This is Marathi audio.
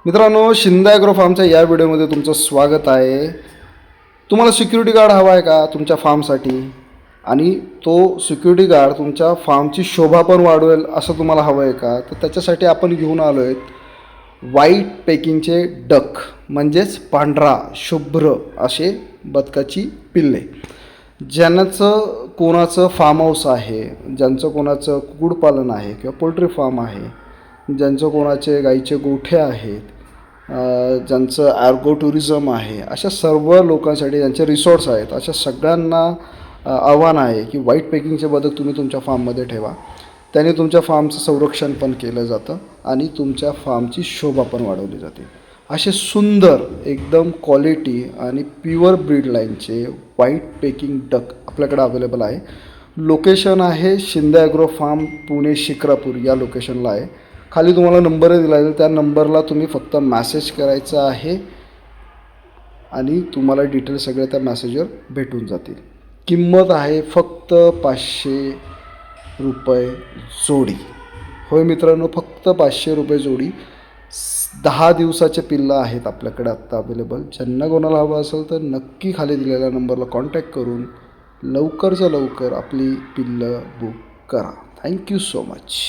मित्रांनो, शिंदे ॲग्रो फार्मच्या या व्हिडिओमध्ये तुमचं स्वागत आहे. तुम्हाला सिक्युरिटी गार्ड हवा आहे का तुमच्या फार्मसाठी? आणि तो सिक्युरिटी गार्ड तुमच्या फार्मची शोभा पण वाढवेल असं तुम्हाला हवं आहे का? तर त्याच्यासाठी आपण घेऊन आलो आहेत व्हाईट पेकिंगचे डक, म्हणजेच पांढरा शुभ्र असे बदकाची पिल्ले. ज्यांचं कोणाचं फार्म हाऊस आहे, ज्यांचं कोणाचं कुक्कुटपालन आहे किंवा पोल्ट्री फार्म आहे, ज्यांचं कोणाचे गाईचे गोठे आहेत, ज्यांचं ॲर्गो टुरिझम आहे, अशा सर्व लोकांसाठी ज्यांचे रिसॉर्ट्स आहेत, अशा सगळ्यांना आव्हान आहे की व्हाईट पेकिंगचे बदक तुम्ही तुमच्या फार्ममध्ये ठेवा. त्याने तुमच्या फार्मचं संरक्षण पण केलं जातं आणि तुमच्या फार्मची शोभा पण वाढवली जाते. असे सुंदर एकदम क्वालिटी आणि प्युअर ब्रीड लाईनचे व्हाईट पेकिंग डक आपल्याकडे अवेलेबल आहे. लोकेशन आहे शिंदे ॲग्रो फार्म, पुणे शिक्रापूर या लोकेशनला आहे. खाली तुम्हाला नंबर दिला आहे, त्या नंबरला तुम्ही फक्त मॅसेज करायचा आहे आणि तुम्हाला डिटेल्स सगळे त्या मॅसेजवर भेटून जातील. किंमत आहे फक्त 500 रुपये जोडी. होय मित्रांनो, फक्त 500 रुपये जोडी. 10 दिवसाचे पिल्लं आहेत आपल्याकडे आत्ता अवेलेबल. ज्यांना कोणाला हवं असेल तर नक्की खाली दिलेल्या नंबरला कॉन्टॅक्ट करून लवकरच्या लवकर आपली पिल्लं बुक करा. Thank you so much.